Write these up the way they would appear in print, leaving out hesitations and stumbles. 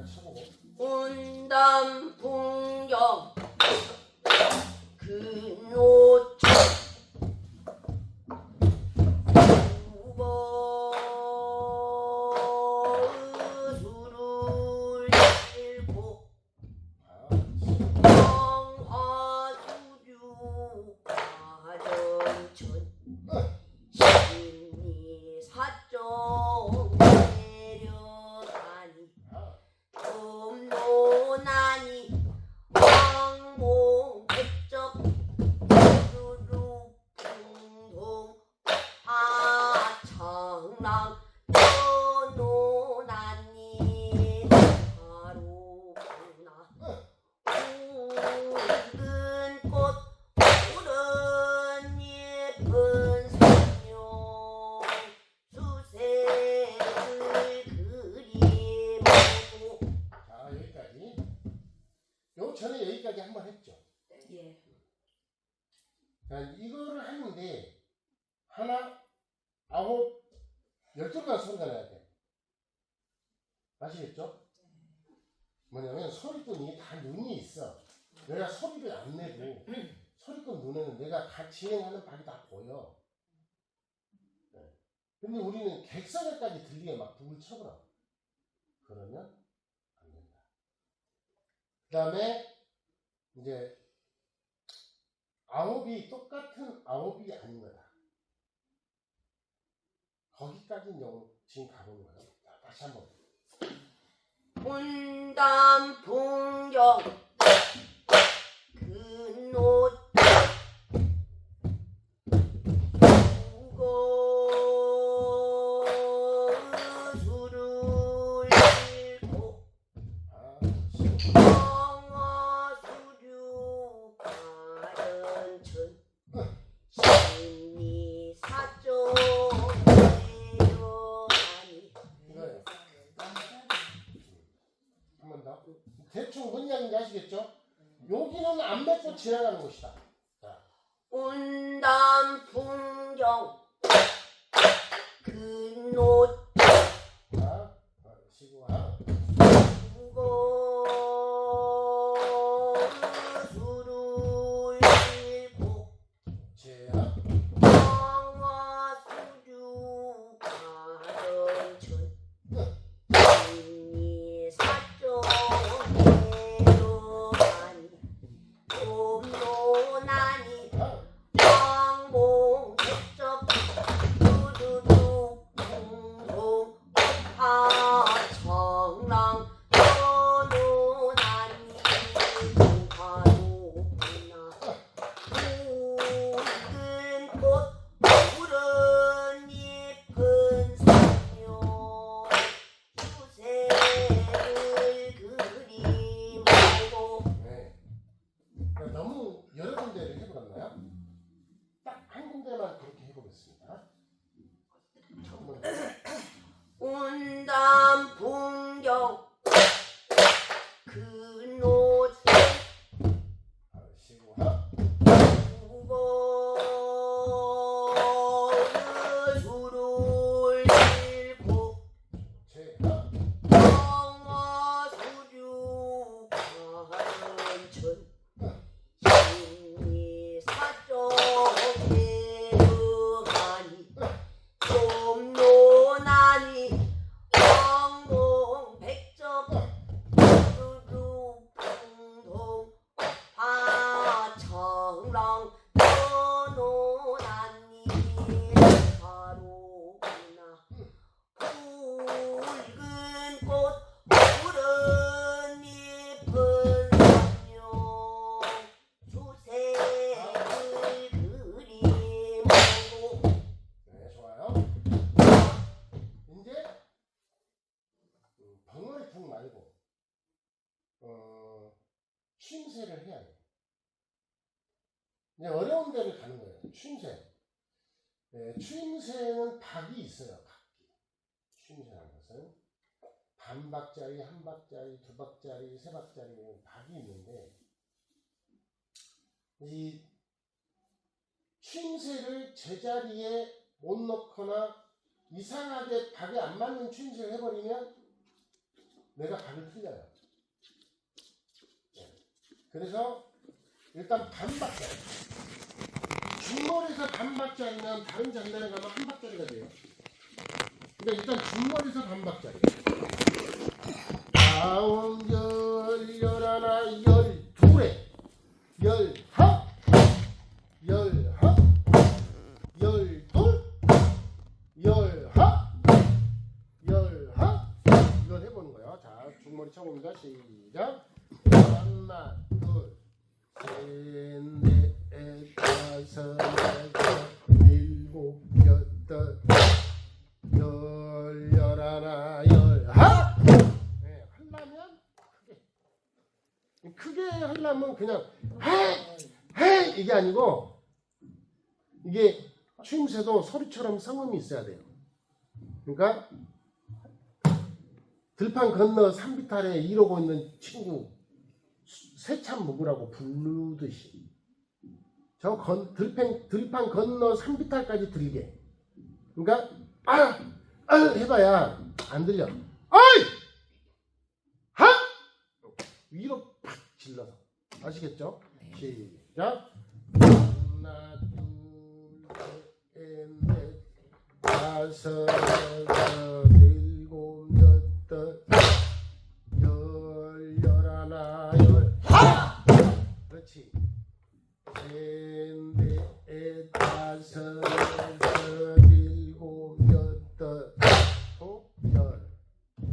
같이 쳐보고. 운담 풍경 근호천 수를 잃고 영화수류 가전천 심리사정 내려가니 음노나니 왕봉백적 수루풍동 하청랑 연노나니 바로구나 붉은 꽃 푸른 예쁜 성령 수색을 그리고. 자, 여기까지. 요 전에 여기까지 한번 했죠. 예. 자, 이거를 하는데 하나, 아홉, 12번 소리가 나야 돼. 아시겠죠? 뭐냐면 소리꾼 이게 다 눈이 있어. 내가 소리를 안 내도 소리꾼 눈에는 내가 같이 진행하는 박이 다 보여. 네. 근데 우리는 객석에까지 들리게 막 북을 쳐버려. 그러면 안 된다. 그 다음에 이제 아홉이 똑같은 아홉이 아닌 거다. 거기까지 지금 가보는 거예요. 자, 다시 한번. 운담 풍경 근호 수를 잃고 영화수류 가전천 심리사정 내려가니. 이거예요. 한 번 더. 대충 뭔 이야기인지 아시겠죠? 여기는 안 맺고 지나가는 곳이다. 자, 운담 풍경 근호 자, 쉬고 하. 수를 잃고 제야. 영화수류 가전천 심리사정 내려가니 음노나니 왕봉백적 수두둑풍동 하청랑 연노나니 가로구나 붉은 꽃 푸른 예쁜 성령 수색을 그리고. 네. 너무 여러 군데를 해보았나요? 딱 한 군데만 그렇게 해보겠습니다. 한번 더. 운담 풍경 근호 쉬고 하. 수를 잃고 제야. 영화수류 가전천 심리사정 내려가니 좀노나니 왕봉백적 수루풍동 하청랑 연노나니 바로구나 붉은 꽃 푸른 예쁜 성령 수색을 그리고. 네, 좋아요. 이제 벙어리 풍 말고 추임새를 해야 돼. 이제 어려운 데를 가는 거예요. 추임새. 네, 추임새는 박이 있어요. 박이. 추임새라는 것은 반박자리, 한박자리, 두박자리, 세박자리 박이 있는데 이 추임새를 제자리에 못 넣거나 이상하게 박에 안 맞는 추임새를 해버리면 내가 박을 틀려요. 네. 그래서 일단 반박자리. 중머리에서 반박자리면 다른 장단에 가면 한 박자리가 돼요. 근데 일단 중머리에서 반박자리. 아홉 열하나 열둘에 열하 열하 열둘 열하 열하 이걸 해보는 거예요. 자, 중머리 쳐봅니다. 시작. 하나 둘셋넷 다섯 여섯 일곱 여덟 열하나 열하. 네, 하려면 크게 하려면 그냥 해 이게 아니고 이게 추임새도 소리처럼 성음이 있어야 돼요. 그러니까 들판 건너 산비탈에 이러고 있는 친구 새참 먹으라고 부르듯이 저 들판 건너 산비탈까지 들리게. 그러니까 해봐야 안 들려. 어이! 하! 위로 팍 질러서 아시겠죠? 시작. 하나 둘셋넷 다섯 여섯 일곱 여덟 열하나 열하. 그렇지. 셋넷 다섯 여섯 일곱 여덟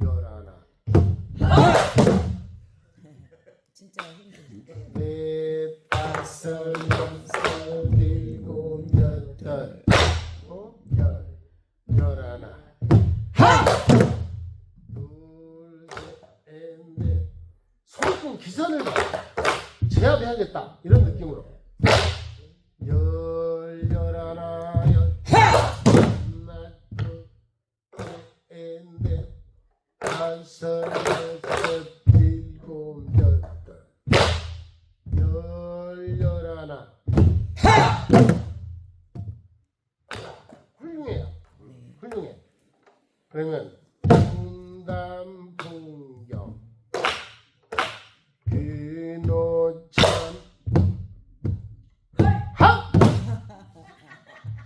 열하나. 진짜 힘들어. 넷 다섯 여섯 일곱 여덟 열하나. 둘셋넷 소리꾼 기선을 제압해야겠다 이런 느낌으로 열하나 하나 둘셋넷 다섯 여섯 일곱 여덟 열하나. 훌륭해요. 훌륭해. 그러면 분담 풍경 근호천 합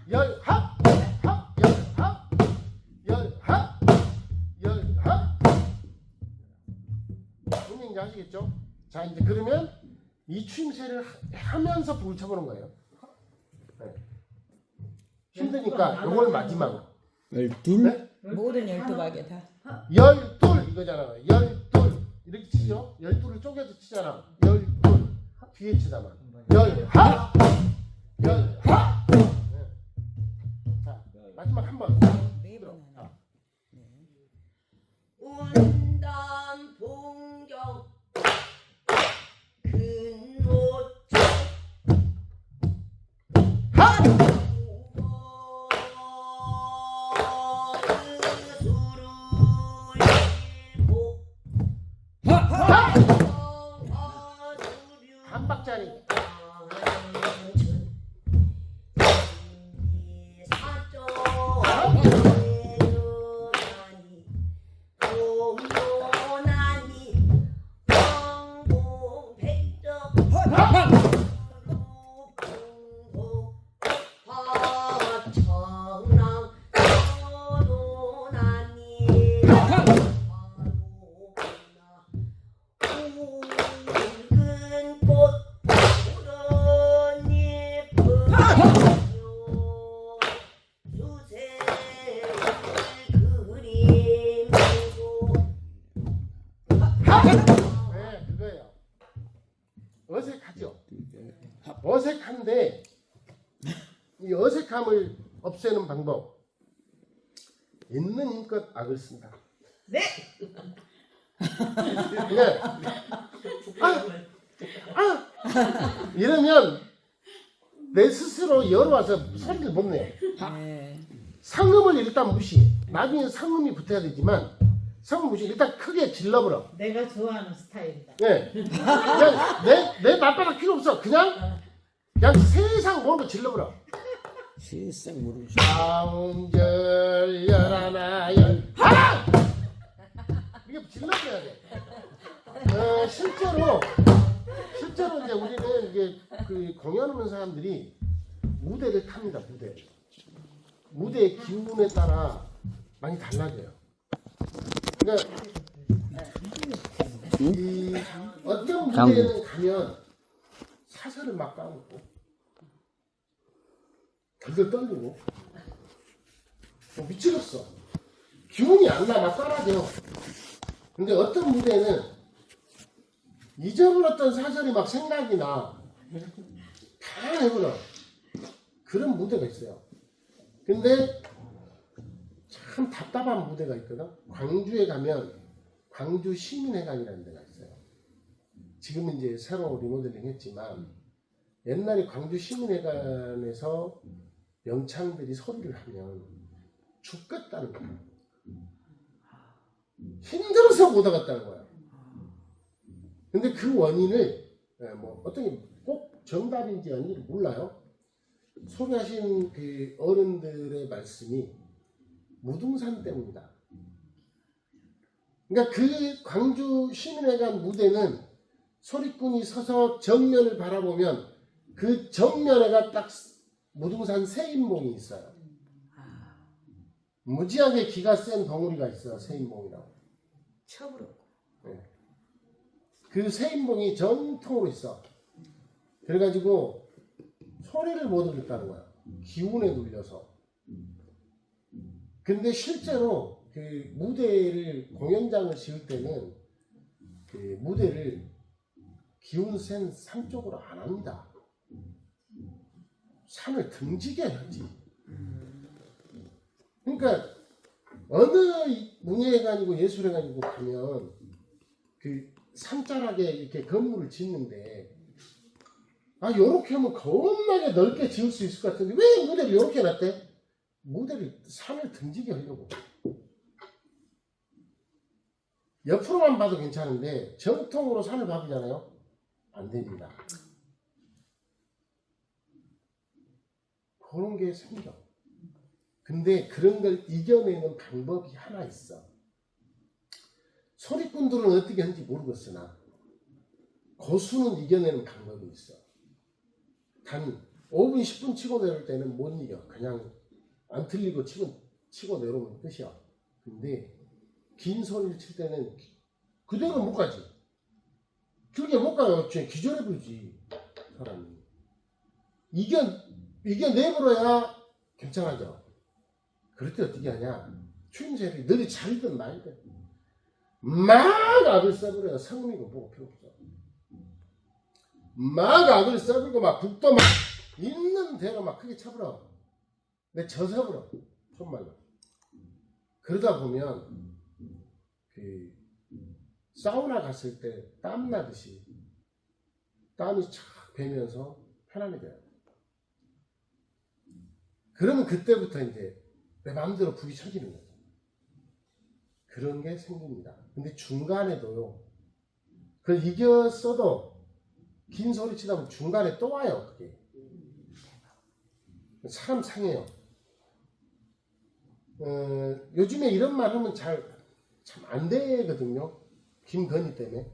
열합 합 열합 열합 열합. 분명히 아시겠죠? 자, 이제 그러면 이 추임새를 하면서 북을 쳐보는 거예요. 네. 힘드니까 이걸 마지막으로. 열둘? 네? 모든 12박에 다. 열둘 이거잖아. 열둘 이렇게 치죠. 열둘을 쪼개서 치잖아. 열둘 뒤에 치잖아. 열하 열하. 네. 자, 마지막 한 번. 네 번 하나. 운담 풍경 근호천 하! 한 박자리. 네, 그거예요. 어색하죠. 어색한데 이 어색함을 없애는 방법 있는 힘껏 악을 쓴다. 네. 네. 이러면 내 스스로 열어와서 소리를 못 내. 네. 상음을 일단 무시. 나중에 상음이 붙어야 되지만 상음 무시. 일단 크게 질러버려. 내가 좋아하는 스타일이다. 네. 그냥 내 맞바닥 필요 없어. 그냥 세상 모르고 질러버려. 세상 모르고 다음절 열하나 열하나. 이게 질러줘야 돼. 실제로 이제 우리는 이게 그 공연하는 사람들이 무대를 탑니다. 무대의 기운에 따라 많이 달라져요. 그러니까 이 어떤 무대에는 가면 사설을 막 까먹고 덜덜 떨리고 미치겠어. 기운이 안 나, 막 떨어져. 근데 어떤 무대는 잊어버렸던 사설이 막 생각이 나. 다 해버려. 그런 무대가 있어요. 근데 참 답답한 무대가 있거든. 광주에 가면 광주 시민회관이라는 데가 있어요. 지금은 이제 새로 리모델링 했지만 옛날에 광주 시민회관에서 영창들이 소리를 하면 죽겠다는 거야. 힘들어서 못 하겠다는 거야. 근데 그 원인을 뭐 어떤 게 꼭 정답인지 아닌지 몰라요. 소개하신 그 어른들의 말씀이 무등산 때문이다. 그러니까 그 광주 시민회관 무대는 소리꾼이 서서 정면을 바라보면 그 정면에가 딱 무등산 세인봉이 있어요. 무지하게 기가 센 덩어리가 있어요. 세인봉이라고. 첩으로. 그 세인봉이 정통으로 있어. 그래가지고 소리를 못 듣겠다는 거야. 기운에 눌려서. 근데 실제로 그 무대를 공연장을 지을 때는 그 무대를 기운 센 산 쪽으로 안 합니다. 산을 등지게 해야지. 그러니까 어느 문예회관이고 예술회관이고 가면 그 산자락에 이렇게 건물을 짓는데 요렇게 하면 겁나게 넓게 지을 수 있을 것 같은데 왜 무대를 요렇게 해놨대? 무대를 산을 등지게 하려고. 옆으로만 봐도 괜찮은데 정통으로 산을 봐보잖아요. 안 됩니다. 그런 게 생겨. 근데 그런 걸 이겨내는 방법이 하나 있어. 소리꾼들은 어떻게 하는지 모르겠으나 고수는 이겨내는 방법이 있어. 단 5분 10분 치고 내릴 때는 못 이겨. 그냥 안 틀리고 치고 내려오면 끝이야. 근데 긴 소리를 칠 때는 그대로 못 가지. 길게 못 가요. 기절해 버리지 사람이. 이겨내버려야 괜찮아져. 그럴 때 어떻게 하냐. 추임새를 너희 잘든 말든 막 악을 써버려요. 성미고 뭐고 필요 없어. 막 악을 써버리고 막 북도 막 있는 대로 막 크게 쳐버려. 내 져서버려. 정말로. 그러다 보면 그 사우나 갔을 때 땀 나듯이 땀이 착 배면서 편안해져요. 그러면 그때부터 이제 내 마음대로 불이 쳐지는 거죠. 그런 게 생깁니다. 근데 중간에도요. 그걸 이겼어도 긴 소리 치다 보면 중간에 또 와요. 그게. 사람 상해요. 요즘에 이런 말 하면 참 안 되거든요. 김건희 때문에.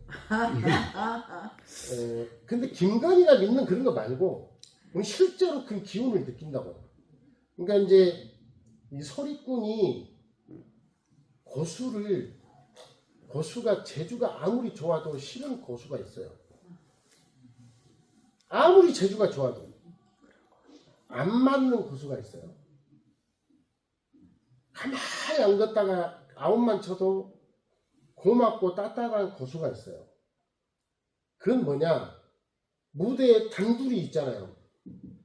근데 김건희가 믿는 그런 거 말고 실제로 그 기운을 느낀다고요. 그러니까 이제 이 소리꾼이 고수가 재주가 아무리 좋아도 싫은 고수가 있어요. 아무리 재주가 좋아도 안 맞는 고수가 있어요. 가만히 안 걷다가 아웃만 쳐도 고맙고 따뜻한 고수가 있어요. 그건 뭐냐? 무대에 단둘이 있잖아요.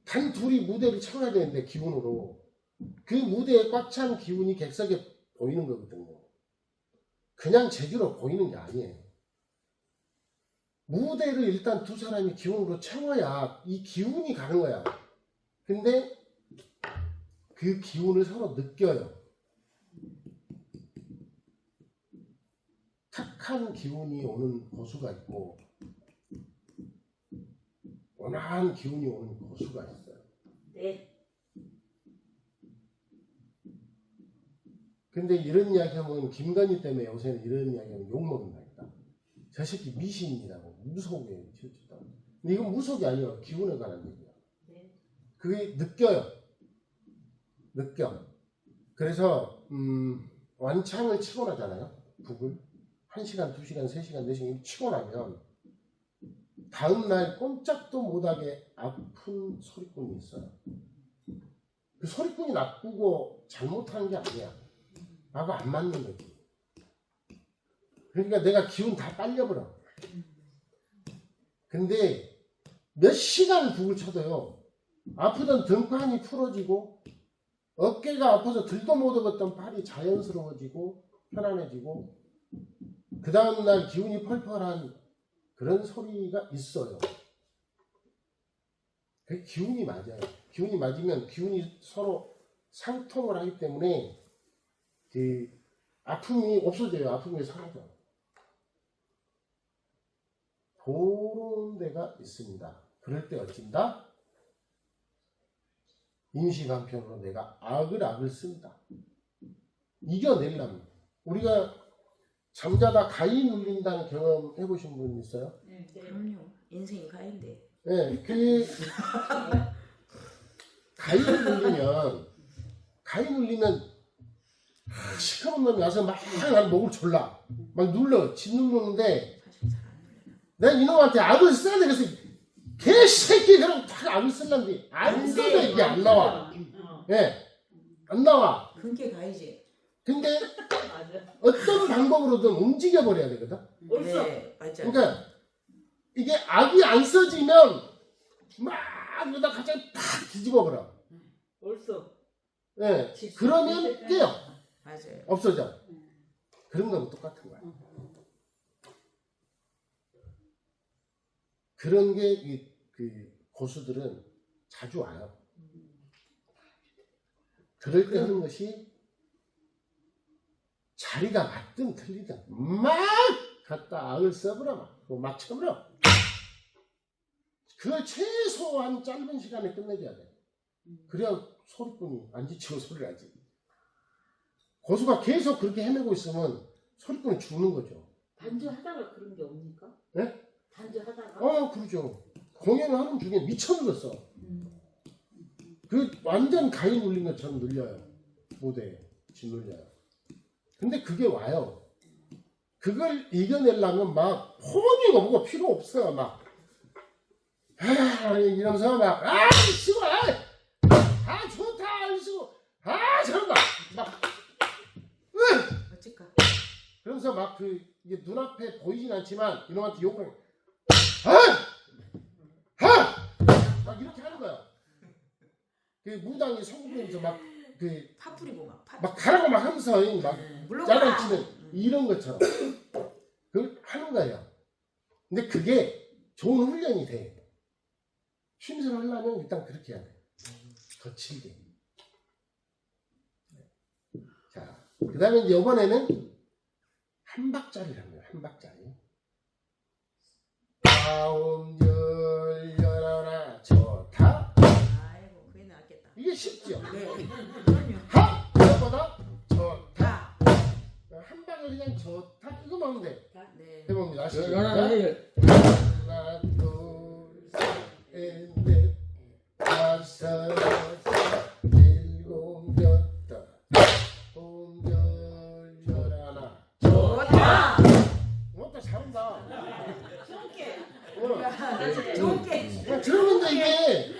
단둘이 무대를 쳐야 되는데 기운으로 그 무대에 꽉 찬 기운이 객석에 보이는 거거든요. 그냥 재주로 보이는 게 아니에요. 무대를 일단 두 사람이 기운으로 채워야 이 기운이 가는 거야. 근데 그 기운을 서로 느껴요. 탁한 기운이 오는 고수가 있고 온화한 기운이 오는 고수가 있어요. 네. 근데 이런 이야기 하면 김건희 때문에 요새는 이런 이야기 하면 욕먹는다니까. 저 새끼 미신이라고 무속에 치우쳤다고. 근데 이건 무속이 아니야. 기운에 관한 얘기야. 그게 느껴요. 느껴. 그래서 완창을 치고 나잖아요. 북을 1시간, 2시간, 3시간, 4시간 치고 나면 다음날 꼼짝도 못하게 아픈 소리꾼이 있어요. 그 소리꾼이 나쁘고 잘못하는 게 아니야. 나하고 안 맞는 거지. 그러니까 내가 기운 다 빨려버려. 근데 몇 시간 북을 쳐도요. 아프던 등판이 풀어지고 어깨가 아파서 들도 못 얻었던 팔이 자연스러워지고 편안해지고 그 다음날 기운이 펄펄한 그런 소리가 있어요. 그 기운이 맞아요. 기운이 맞으면 기운이 서로 상통을 하기 때문에 그 아픔이 없어져요. 아픔이 사라져. 그런 데가 있습니다. 그럴 때 어쩐다? 임시간편으로 내가 악을 쓴다. 이겨내려면 우리가 잠자다 가위 눌린다는 경험 해보신 분 있어요? 그럼요. 인생이 가인데. 네, 그 가위 눌리면 시커먼 놈이 와서 막 나를 목을 졸라 막 눌러 짓누르는데 사실 잘안 눌려요. 내가 이놈한테 악을 써야 돼. 그래서 개새끼 그럼 다 악을 쓸란데 안 써도 이게 안 나와. 예, 안 나와. 그게 가이지. 근데 맞아. 어떤 방법으로든 움직여 버려야 되거든. 네, 맞아. 그러니까 이게 악이 안 써지면 막 이러다 갑자기 팍 뒤집어 버려. 옳소. 예, 그러면 깨요. 맞아요. 없어져. 그런 거는 똑같은 거야. 그런 게 그 고수들은 자주 와요. 그럴 때 하는 것이 자리가 맞든 틀리든 막 갖다 악을 써버려 막 쳐버려. 그걸 최소한 짧은 시간에 끝내줘야 돼. 그래야 소리꾼이 안 지치고 소리를 하지. 고수가 계속 그렇게 헤매고 있으면 소리꾼이 죽는 거죠. 단주하다가 그런 게 옵니까? 네? 단주하다가? 그러죠. 공연을 하는 중에 미쳐들었어. 그 완전 가위 눌린 것처럼 눌려요. 무대에 짓눌려요. 근데 그게 와요. 그걸 이겨내려면 막 호흡이가 뭐가 필요 없어. 막 이러면서 막 씨발 좋다 이러고 잘한다 막 어쩔까? 그러면서 막 이게 눈앞에 보이진 않지만 이놈한테 욕을 막 이렇게 하는 거야. 그 무당이 성공하면서 막 파 뿌리고 막 파. 막 가라고 막 하면서 막 물러가. 짜장치는 이런 것처럼 그걸 하는 거예요. 근데 그게 좋은 훈련이 돼. 취미생활 하려면 일단 그렇게 해야 돼. 거칠게. 자, 그 다음에 이제 이번에는 한 박자리라는 거예요. 한 박자리. 다음 열려라 좋다. 아이고, 그게 낫겠다. 이게 쉽죠? 네. 그럼요. 하! 그거보다 좋다. 다. 한 방에 그냥 좋다. 이거만 하면 돼. 네. 해봅니다. 시작. 하나 하나, 둘, 셋, 넷, 다섯, 여섯, 일곱, 여덟, 열하나. 좋다. 또 잘한다. 좋게. 들었는데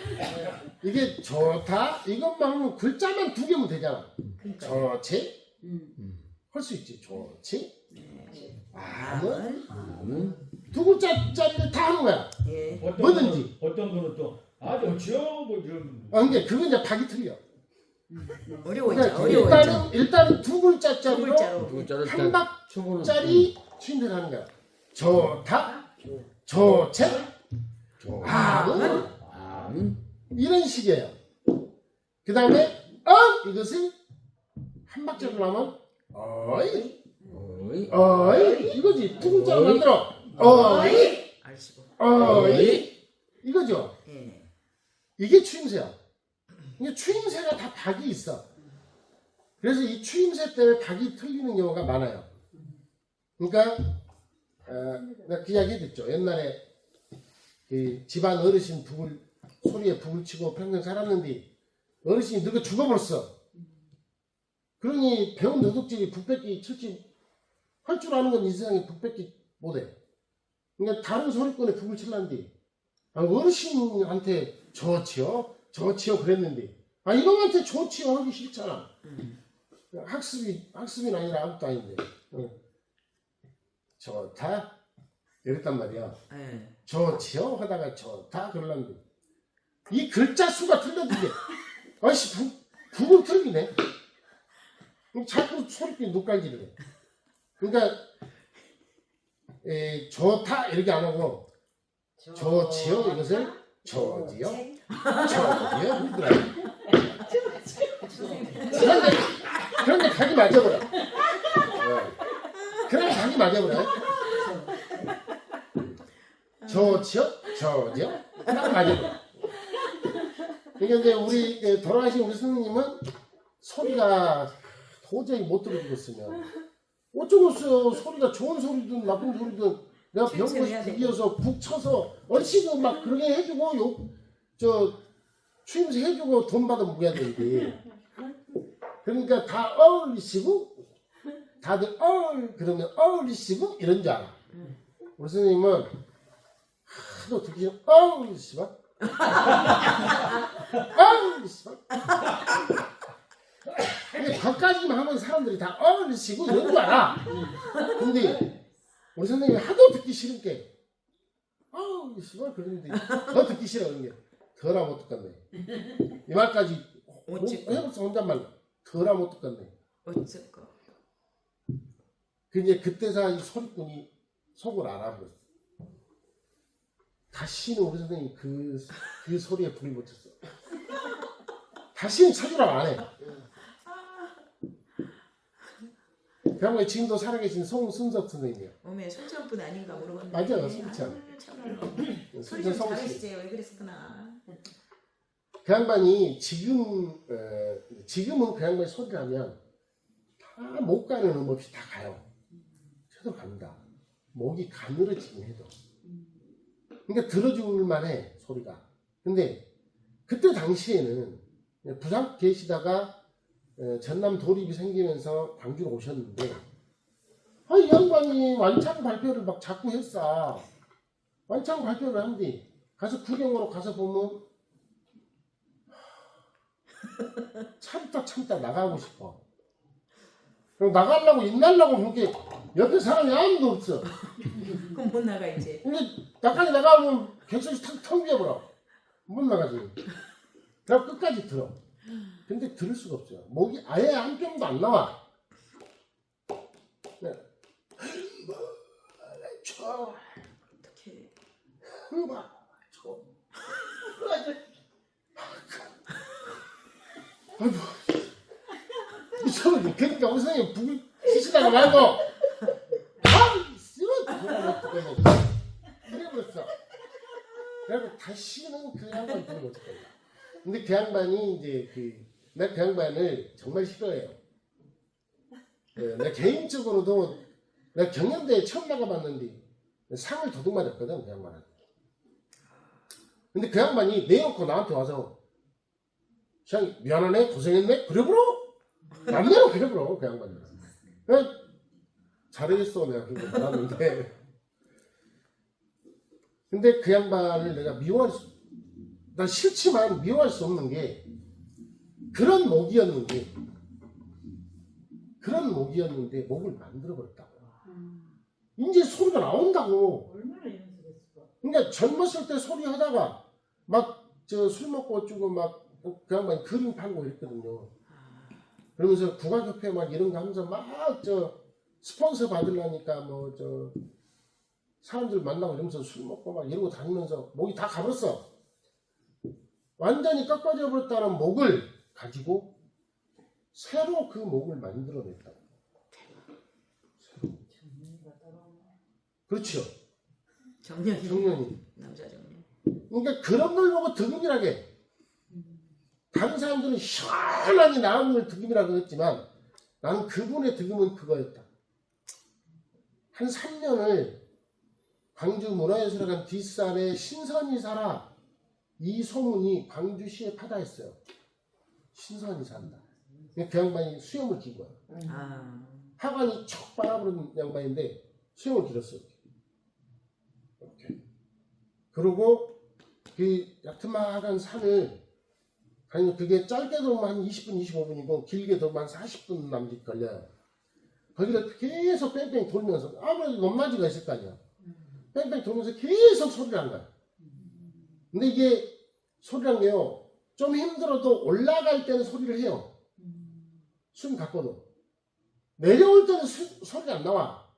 이게 좋다 이것만 하면 글자만 2개면 되잖아. 좋지? 할 수 있지. 좋지? 암은 2글자짜리를 다 하는 거야. 예. 뭐든지. 어떤 거는 또 좋지요 뭐 이런. 근데 그건 이제 박이 틀려. 어려워 그러니까 있죠. 어려워. 일단은 2글자짜리로 글자로. 두글자를 한 박짜리 추임새를 하는 거야. 좋다, 좋지, 암은 이런 식이에요. 그 다음에 이것을 한 박자로 하면 어이 이거지. 2글자로 만들어. 알시고. 이거죠. 예. 이게 추임새야. 이게 추임새가 다 박이 있어. 그래서 이 추임새 때문에 닭이 틀리는 경우가 많아요. 그러니까 내가 그 이야기 듣죠. 옛날에 그 집안 어르신 소리에 북을 치고 평생 살았는데 어르신이 늙어 죽어버렸어. 그러니 배운 도둑질이 북밖에 칠지 할 줄 아는 건 이 세상에 북밖에 못해. 그러니까 다른 소리꾼에 북을 칠란디 어르신한테 좋지요 그랬는데 이놈한테 좋지요 하기 싫잖아. 학습이 아니라 아무것도 아닌데 좋다 이랬단 말이야. 네. 좋지요 하다가 좋다 그러는데 이 글자 수가 틀렸는데 아이씨 북을 틀리네. 자꾸 소리꾼이 눈깔지를 해. 그러니까 좋다 이렇게 안 하고 좋지요 이것을 좋지요 그러더라. 그런데 닭이 맞아버려. 그럼 닭이 맞아버려. 좋지요 딱 맞아버려. 그러니까 이제 우리 돌아가신 우리 스님은 소리가 도저히 못 들어주겠으면 어쩌겠어요. 소리가 좋은 소리든 나쁜 소리든 내가 배운 것이 북이어서 북 쳐서 얼씨구 막 그렇게 해주고 추임새 해주고 돈 받아 먹어야 되는데 그러니까 다 어울리시고 다들 그러면 어울리시고 이런 줄 알아. 우리 선생님은 하도 듣기 싫어 어울리시고 어울리시고 근데 거기까지만 하면 사람들이 다 어울리시고 이런 줄 알아. 근데 우리 선생님이 하도 듣기 싫은 게 어울리시고 그러는데 더 듣기 싫어 그런 게 더라 못 듣겠네. 이 말까지 해봤어 혼잣말로 더라 못 듣겠네. 어쩔까. 근데 그때서 이 소리꾼이 속을 알아버렸어. 다시는 우리 선생님이 그 소리에 불이 못 쳤어. 다시는 찾으라고 안 해. 그 양반이 지금도 살아계신 송순섭 선생님이에요. 어메 순천분 아닌가 물어봤는데. 맞아요, 순천. 소리 좀 잘하시지 왜 그랬구나. 그 양반이 지금은 그 양반이 소리를 하면 다 못 가는 음 없이 다 가요. 저도 갑니다. 목이 가늘어지긴 해도. 그러니까 들어줄 만해 소리가. 근데 그때 당시에는 부산 계시다가 전남 도립이 생기면서 광주로 오셨는데 이 양반이 완창 발표를 막 자꾸 했어. 완창 발표를 한뒤 가서 구경으로 가서 보면 참다 나가고 싶어. 그럼 나가려고 입날라고 그렇게 옆에 사람이 아무도 없어. 그럼 못 나가 이제. 근데 나까지 나가면 객석이 텅 비어버려. 못 나가지. 그럼 끝까지 들어. 근데 들을 수가 없어요. 목이 아예 한 뼘도 안 나와. 네. 어떻게? 아이고. 이상하게. 그러니까 우리 선생님 북을 치시다가 말고 그래버렸어. 그래서 다시는 그 양반이 부르고 있을 거야. 근데 그 양반이 이제 내가 그 양반을 정말 싫어해요. 내가 개인적으로도 내가 경연대회 처음 나가봤는데 상을 도둑 맞았거든 그 양반은. 근데 그 양반이 내놓고 나한테 와서 그냥 미안하네 고생했네 그래버려. 남대로 그래버려 그 양반이. 그냥 잘했어 내가 그렇게 말하는데 근데 그 양반을 내가 난 싫지만 미워할 수 없는 게 그런 목이었는데 목을 만들어버렸다고. 이제 소리가 나온다고. 얼마나 연습했을까? 그러니까 젊었을 때 소리 하다가 막 술 먹고 어쩌고 막 그 양반이 그림 팔고 이랬거든요. 그러면서 국악협회 막 이런 거 하면서 막 스폰서 받으려니까 사람들 만나고 이러면서 술 먹고 막 이러고 다니면서 목이 다 가버렸어. 완전히 깎아져 버렸다는 목을 가지고 새로 그 목을 만들어냈다고. 그렇죠. 정년이. 남자 정년. 그러니까 그런 걸 보고 득음이라게. 다른 사람들은 시원하게 나오는 걸 득음이라고 했지만 나는 그분의 득음은 그거였다. 한 3년을 광주 문화예술회관 뒷산에 신선이 살아. 이 소문이 광주시에 파다했어요. 신선이 산다. 그 양반이 수염을 긴 거야. 아. 하관이 척 빨아버린 양반인데 수염을 길었어요. 이렇게. 그리고 그 야트막한 산을 아니 그게 짧게 돌면 한 20분 25분이고 길게 돌면 한 40분 남짓 걸려요. 거기를 계속 뺑뺑 돌면서 아무래도 높낮이가 있을 거 아니야. 뺑뺑 돌면서 계속 소리를 한 거야. 근데 이게 소리란 게요. 좀 힘들어도 올라갈 때는 소리를 해요. 숨 갖고는. 내려올 때는 소리가 안 나와.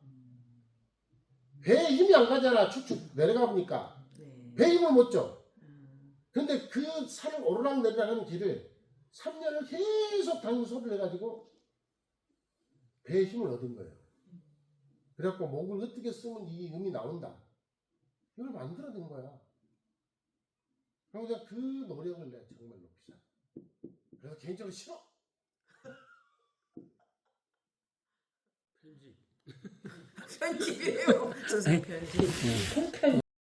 배에 힘이 안 가잖아. 축축 내려가 보니까. 네. 배에 힘을 못 줘. 근데 그 산을 오르락 내리락 하는 길을 3년을 계속 다니면서 소리를 해가지고 배에 힘을 얻은 거예요. 그래갖고 목을 어떻게 쓰면 이 음이 나온다. 이걸 만들어낸 거야. 그래서 내가 그 노력을 내가 정말 높이 사. 그래서 개인적으로 싫어. 편집이에요. 선생님 편집.